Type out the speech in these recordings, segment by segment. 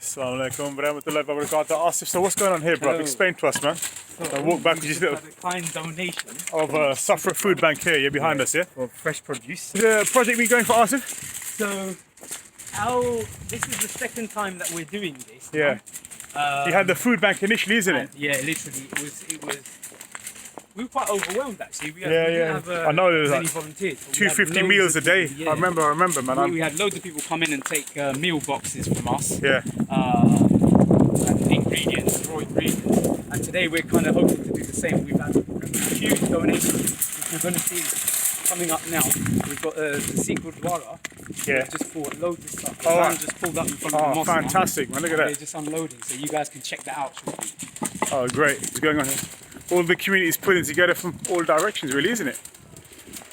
Assalamu alaikum warahmatullahi wabarakatuh. Asif, so what's going on here, bro? Hello. Explain to us, man. So Walk back with this little a kind donation of Safra Food Bank here. You're behind us, yeah? for fresh produce. The project we going for, Asif? So this is the second time that we're doing this. Yeah. You had the food bank initially, isn't it? Yeah, literally, it was. We were quite overwhelmed actually. We Yeah. Have, I know there was many like volunteers. but we had 250 loads meals a of day. people, yeah. I remember, man. We had loads of people come in and take meal boxes from us. Yeah. And ingredients, raw ingredients. And today we're kind of hoping to do the same. We've had huge donations, which we're going to see coming up now. We've got the Sikh Gurdwara. Yeah. Just bought loads of stuff. The Oh, van just pulled up in front of the Oh, mosque now. fantastic, man. Look at They're that. just unloading, so you guys can check that out shortly. Oh, great. What's going on here? All the communities pulling together from all directions, really, isn't it?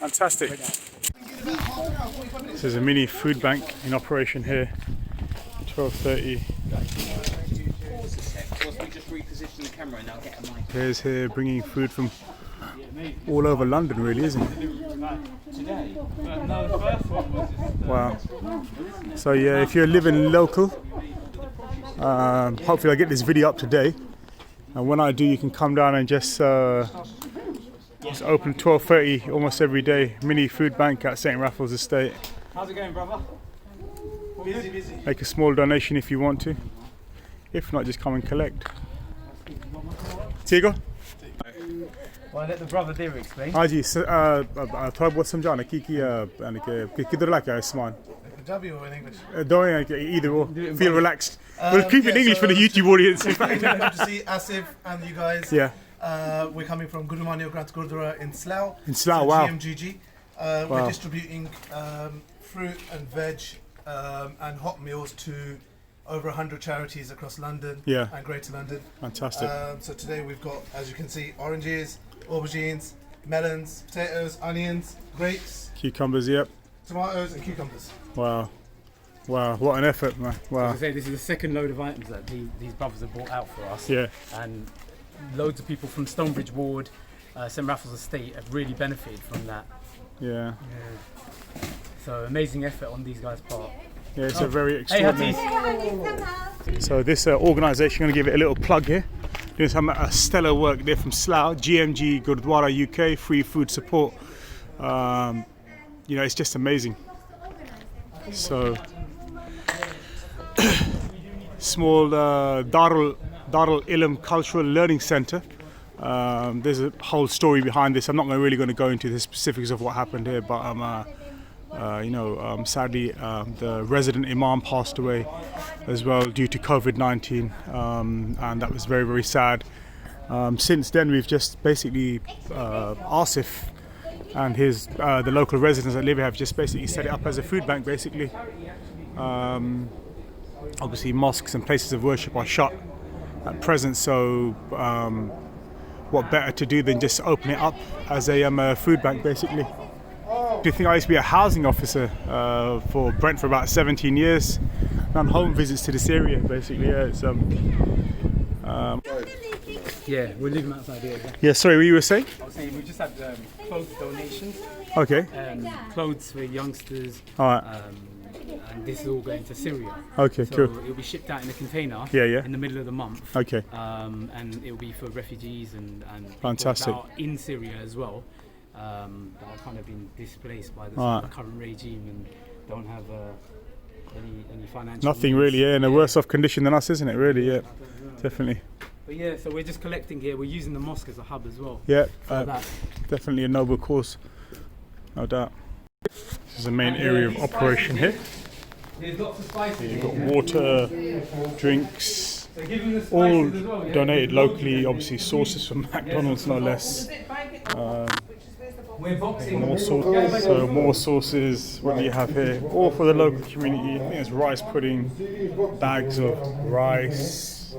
Fantastic. This is a mini food bank in operation here. 12:30. Here's here bringing food from all over London, really, isn't it? Wow. So yeah, if you're living local, hopefully I'll get this video up today. And when I do, you can come down and just open 12:30 almost every day. Mini food bank at St. Raffles Estate. How's it going, brother? Busy. Make a small donation if you want to. If not, just come and collect. Tigo? Well, let the brother there explain. हाँ जी थोड़ा बहुत समझाना कि यानी कि किधर लाके आए सामान Punjabi or in English? don't either or feel relaxed. We'll keep it in English for the YouTube audience. We're going to see Asif and you guys. Yeah. We're coming from Guru Mani Granth Gurdwara in Slough. In Slough, to wow. GMGG. We're distributing fruit and veg and hot meals to over 100 charities across London and Greater London. Fantastic. So today we've got, as you can see, oranges, aubergines, melons, potatoes, onions, grapes, Cucumbers, yep. tomatoes and cucumbers. Wow, what an effort, man. Wow. As I say, this is the second load of items that these brothers have brought out for us. Yeah. And loads of people from Stonebridge Ward, St Raffles Estate have really benefited from that. Yeah. So amazing effort on these guys' part. Yeah, it's a very Hey extraordinary. Hatis! So this organisation, I'm going to give it a little plug here. Doing some stellar work there from Slough, GMG Gurdwara UK, free food support. You know, it's just amazing. So small Darul Ilm Cultural Learning Centre. There's a whole story behind this. I'm not really going to go into the specifics of what happened here, but sadly, the resident imam passed away as well due to COVID-19, and that was very, very sad. Since then, we've just basically Asif and the local residents that live here have just basically set it up as a food bank. Basically, obviously, mosques and places of worship are shut at present, so what better to do than just open it up as a food bank, basically. Do you think I used to be a housing officer for Brent for about 17 years? Done home visits to this area, basically. Yeah, it's Yeah, we're leaving outside here. yeah. Sorry, what you were saying? I was saying we just had clothes donations, Okay. clothes for youngsters, All right. and this is all going to Syria. Okay. So Cool. it'll be shipped out in a container Yeah. in the middle of the month. Okay. And it'll be for refugees and people Fantastic. that are in Syria as well, that have kind of been displaced by the Alright. current regime and don't have any financial Nothing means. really. Yeah, in a worse off condition than us, isn't it? Really. Yeah. Definitely. But yeah, so we're just collecting here. We're using the mosque as a hub as well. Yeah. For that. Definitely a noble cause. No doubt. This is the main area of operation here. There's lots of spices. You've got water, drinks, So give them the spices all as well, yeah? donated locally. Obviously, sources from McDonald's, no less. We're boxing. More sauces. So more sauces. What do you have here? All for the local community. I think it's rice pudding, bags of rice,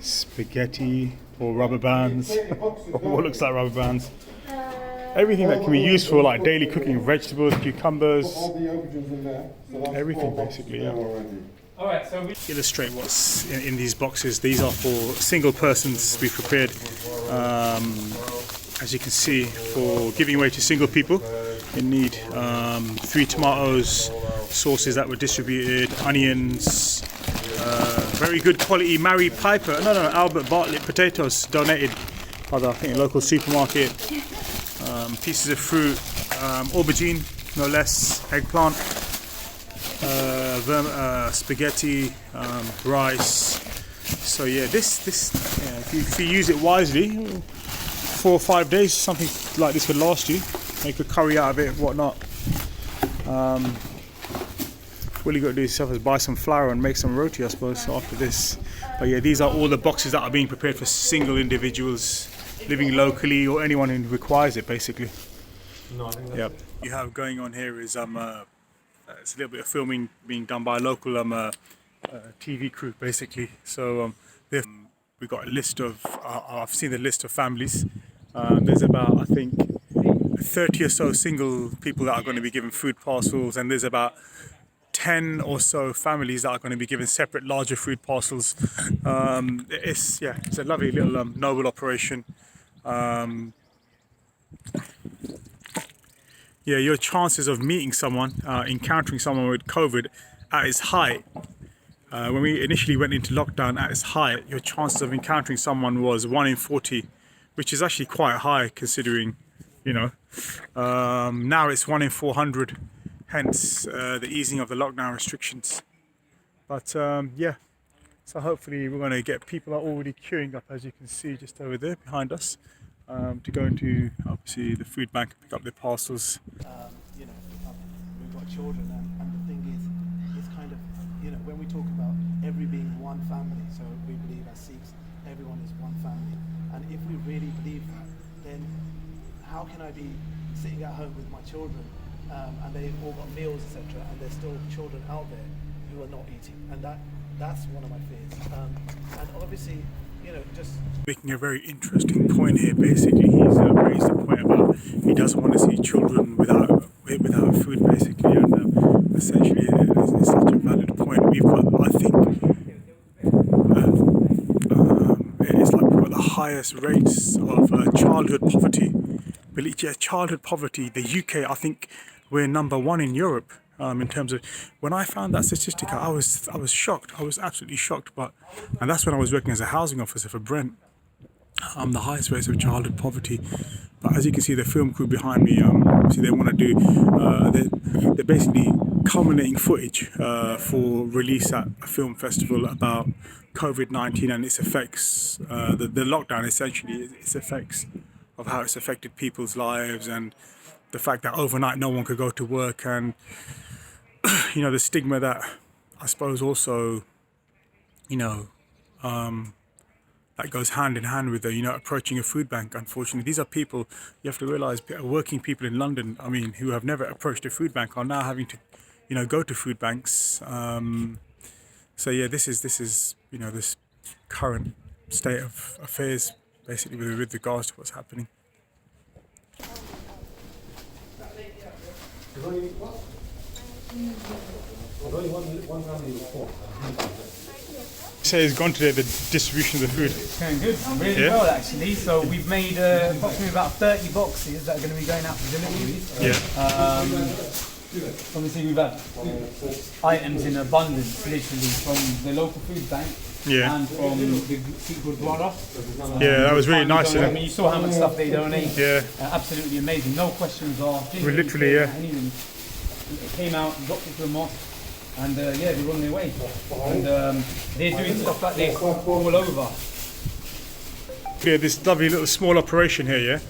spaghetti or rubber bands. What looks like rubber bands. Everything that can be used for like daily cooking, vegetables, cucumbers, everything basically. Yeah. All right, so we Illustrate what's in these boxes. These are for single persons we've prepared. As you can see, for giving away to single people in need. 3 tomatoes, sauces that were distributed, onions, Very good quality Mary Piper, Albert Bartlett potatoes donated by the, I think, local supermarket. Pieces of fruit, aubergine, no less, eggplant, spaghetti, rice. So yeah, this if you use it wisely, 4 or 5 days, something like this would last you. Make a curry out of it, whatnot. All you got to do yourself is buy some flour and make some roti, I suppose, after this. But yeah, these are all the boxes that are being prepared for single individuals living locally or anyone who requires it, basically. No, I think that's Yep. You have going on here is it's a little bit of filming being done by a local TV crew, basically. So we've got a list of I've seen the list of families. There's about, I think, 30 or so single people that are going to be given food parcels, and there's about 10 or so families that are going to be given separate larger food parcels. It's a lovely little noble operation. Your chances of meeting someone, encountering someone with COVID at its height, when we initially went into lockdown at its height, your chances of encountering someone was 1 in 40, which is actually quite high considering, now it's 1 in 400, hence the easing of the lockdown restrictions. But so hopefully we're going to get, people are already queuing up, as you can see just over there behind us, to go into obviously the food bank and pick up their parcels. we've got children, and the thing is, it's kind of, when we talk about every being one family, so we believe as Sikhs, everyone is one family. And if we really believe that, then how can I be sitting at home with my children, and they've all got meals, etc., and there's still children out there who are not eating? And that's one of my fears. And obviously, just making a very interesting point here. Basically, he's raised a point about he doesn't want to see children without food, basically, and essentially it's such a valid point. We've got, I think, it's like we've got the highest rates of childhood poverty. Childhood poverty. The UK, I think, we're number 1 in Europe. In terms of, when I found that statistic, I was shocked. I was absolutely shocked. And that's when I was working as a housing officer for Brent. The highest rates of childhood poverty. But as you can see, the film crew behind me, obviously they want to do, they're basically culminating footage for release at a film festival about COVID-19 and its effects, the lockdown essentially, its effects of how it's affected people's lives, and the fact that overnight no one could go to work, and the stigma that I suppose also, that goes hand in hand with approaching a food bank. Unfortunately, these are people, you have to realise, working people in London, who have never approached a food bank, are now having to, go to food banks. So yeah, this is this current state of affairs, basically, with regards to what's happening. Say it's gone today, the distribution of the food. It's going good, really well actually. So we've made approximately about 30 boxes that are going to be going out for deliveries. Obviously we've had items in abundance, literally, from the local food bank and from the Sikh Gurdwara. That was really nice. You saw how much stuff they donate. Absolutely amazing. No questions asked. Literally, Anything. It came out, dropped it to the mosque, and they're on their way. And they're doing stuff like this all over. This lovely little small operation here,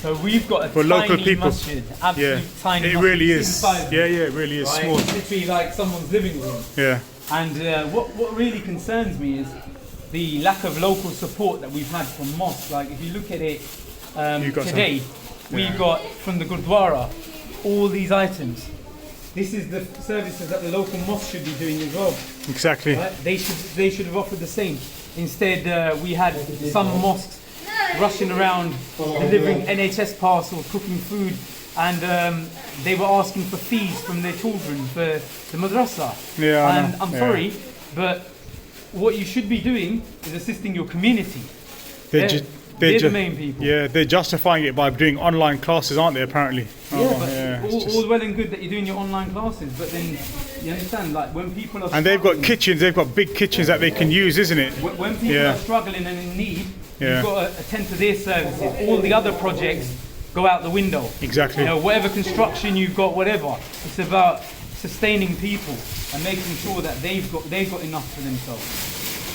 so we've got a for tiny local people. masjid, tiny it masjid really is. Inside It really is small. It's literally like someone's living room. And what really concerns me is the lack of local support that we've had from mosques. Like if you look at it today, we've got from the Gurdwara all these items. This is the services that the local mosque should be doing as well. Exactly. Right? They should have offered the same. Instead, we had some mosques rushing around, delivering NHS parcels, cooking food, and they were asking for fees from their children for the madrasa. And I'm sorry, but what you should be doing is assisting your community. They're the main people. They're justifying it by doing online classes, aren't they, apparently? it's just- all well and good that you're doing your online classes, but then you understand, like when people are and they've got struggling- kitchens. They've got big kitchens that they can use, isn't it? when people Yeah. are struggling and in need, Yeah. you've got to attend to their services. All the other projects go out the window. Exactly. You know, whatever construction you've got, whatever, it's about sustaining people and making sure that they've got enough for themselves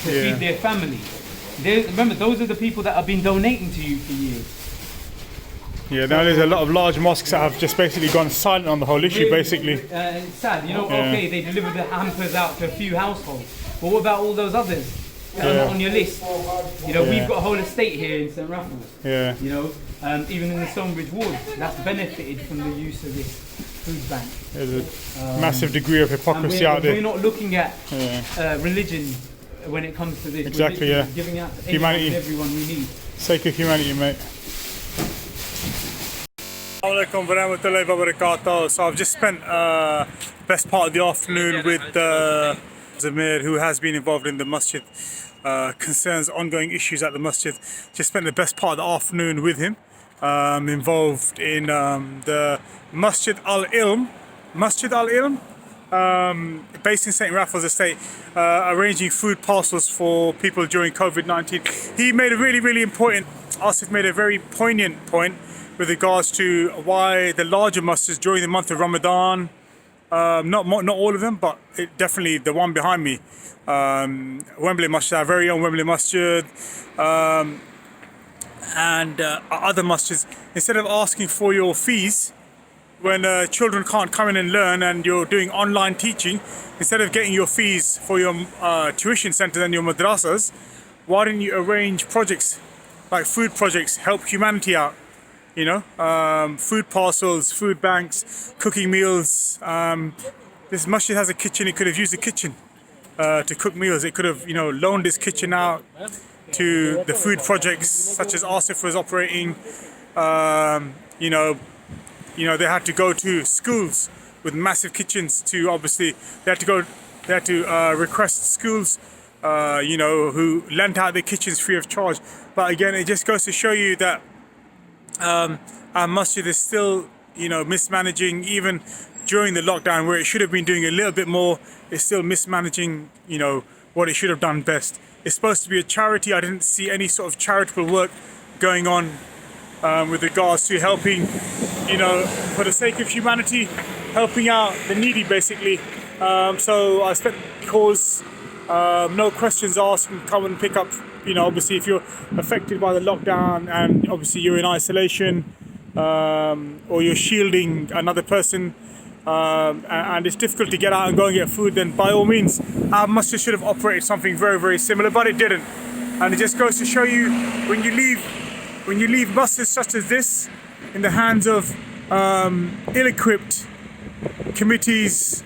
to Yeah. feed their family. Remember, those are the people that have been donating to you for years. Yeah, now there's a lot of large mosques that have just basically gone silent on the whole issue, basically. It's sad, you know. Yeah. Okay, they deliver the hampers out to a few households, but what about all those others that are not on your list? You know, Yeah. we've got a whole estate here in St Raffles. Yeah, You know, even in the Stonebridge ward, that's benefited from the use of this food bank. there's a massive degree of And hypocrisy out we're there. not looking at Yeah. religion when it comes to this. We're Exactly, literally yeah. giving out to anyone Humanity. and everyone we need. Sake of humanity, mate. Assalamualaikum warahmatullahi wabarakatuh. So I've just spent best part of the afternoon with Zamir, who has been involved in the masjid concerns, ongoing issues at the masjid. Just spent the best part of the afternoon with him, involved in the Masjid Al-Ilm, based in St Raffles Estate, arranging food parcels for people during COVID-19. He made a really important, Asif made a very poignant point with regards to why the larger masjids during the month of Ramadan, not all of them, but definitely the one behind me, Wembley Masjid, our very own Wembley Masjid, and other masjids, instead of asking for your fees when children can't come in and learn and you're doing online teaching, instead of getting your fees for your tuition centers and your madrasas, why didn't you arrange projects like food projects, help humanity out? You know, food parcels, food banks, cooking meals. This masjid has a kitchen. It could have used the kitchen to cook meals. It could have, you know, loaned this kitchen out to the food projects such as Asif was operating. You know, they had to go to schools with massive kitchens to obviously they had to request schools, you know, who lent out their kitchens free of charge. But again, it just goes to show you that our masjid is still, you know, mismanaging. Even during the lockdown, where it should have been doing a little bit more, it's still mismanaging, you know, what it should have done best. It's supposed to be a charity. I didn't see any sort of charitable work going on with regards to helping, you know, for the sake of humanity, helping out the needy, basically. So I spent calls, no questions asked, and come and pick up. You know, obviously, if you're affected by the lockdown and obviously you're in isolation, or you're shielding another person, and it's difficult to get out and go and get food, then by all means, our masjid should have operated something very similar, but it didn't. And it just goes to show you, when you leave masjids such as this in the hands of ill-equipped committees,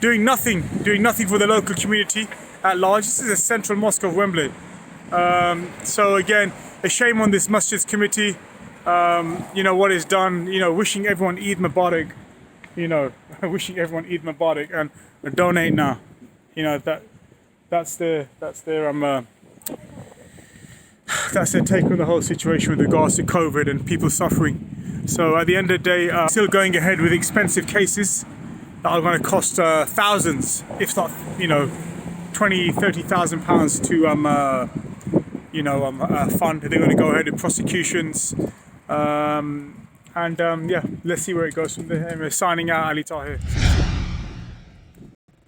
doing nothing for the local community at large. This is a central mosque of Wembley. So again, a shame on this masjid's committee. You know what is done. You know, wishing everyone Eid Mubarak. You know, wishing everyone Eid Mubarak and donate now. You know, that's their take on the whole situation with regards to COVID and people suffering. So at the end of the day, still going ahead with expensive cases that are going to cost thousands, if not, you know, 20,000-30,000 pounds to fund. They're going to go ahead with prosecutions, yeah, let's see where it goes from there. Anyway, signing out, Ali Tahir.